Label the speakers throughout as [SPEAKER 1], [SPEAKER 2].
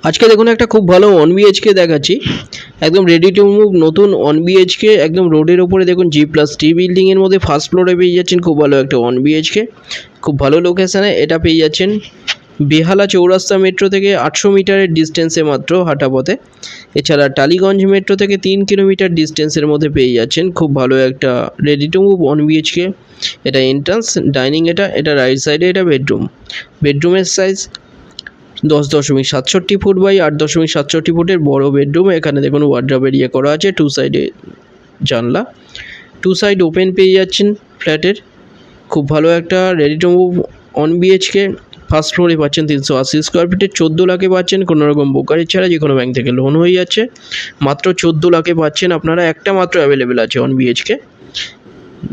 [SPEAKER 1] আজকে দেখুন একটা খুব ভালো 1 BHK দেখাচ্ছি, একদম রেডি টু মুভ নতুন 1 BHK, একদম রোডের ওপরে দেখুন G+T বিল্ডিংয়ের মধ্যে ফার্স্ট ফ্লোরে পেয়ে যাচ্ছেন খুব ভালো একটা 1 BHK, খুব ভালো লোকেশানে এটা পেয়ে যাচ্ছেন বেহালা চৌরাস্তা মেট্রো থেকে 800 মিটারের ডিস্টেন্সে মাত্র হাঁটা পথে। এছাড়া টালিগঞ্জ মেট্রো থেকে 3 কিলোমিটার ডিস্টেন্সের মধ্যে পেয়ে যাচ্ছেন খুব ভালো একটা রেডি টু মুভ 1 BHK। এটা এন্ট্রান্স, ডাইনিং, এটা রাইট সাইডে এটা বেডরুমের সাইজ 10.67 ফুট বাই 8.67 ফুটের বড় বেডরুম। এখানে দেখুন ওয়ার্ড্রপ এরিয়া করা আছে, টু সাইডে জানলা, টু সাইড ওপেন পেয়ে যাচ্ছেন ফ্ল্যাটের। খুব ভালো একটা ready to move 1 BHK। First ফ্লোরে পাচ্ছেন 380 স্কোয়ার ফিটের, 14 লাখে পাচ্ছেন, কোনো রকম ব্রোকারেজ ছাড়া যে কোনো ব্যাংক থেকে লোন হয়ে যাচ্ছে। মাত্র 14 লাখে পাচ্ছেন আপনারা, একটা মাত্র অ্যাভেলেবেল আছে 1 BHK।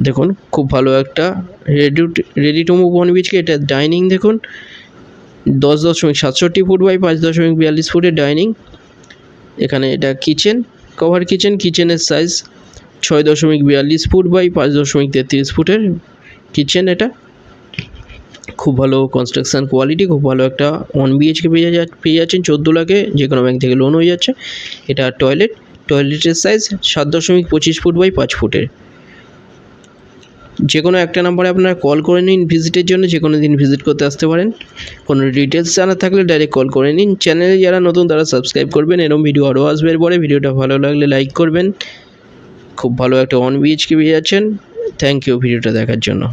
[SPEAKER 1] দেখুন খুব ভালো একটা রেডি টু মুভ 1 BHK। এটা ডাইনিং দেখুন 10.67 ফুট বাই 5.42 ফুটের ডাইনিং। এখানে এটা কিচেন, কভার কিচেনের সাইজ 6.42 ফুট বাই 5.33 ফুটের কিচেন। এটা খুব ভালো কনস্ট্রাকশান কোয়ালিটি, খুব ভালো একটা 1 BHK পেয়ে যাচ্ছেন 14 লাখে, যে কোনো ব্যাংক থেকে লোন হয়ে যাচ্ছে। এটা টয়লেটের সাইজ 7.25 ফুট বাই 5 ফুটের। যে কোনো একটা নাম্বারে আপনারা কল করে নিন ভিজিটের জন্য, যে কোনো দিন ভিজিট করতে আসতে পারেন। কোনো ডিটেলস জানার থাকলে ডাইরেক্ট কল করে নিন। চ্যানেলে যারা নতুন তারা সাবস্ক্রাইব করবেন, এরকম ভিডিও আরও আসবে এরপরে। ভিডিওটা ভালো লাগলে লাইক করবেন। খুব ভালো একটা 1 BHK পেয়ে যাচ্ছেন। থ্যাংক ইউ ভিডিওটা দেখার জন্য।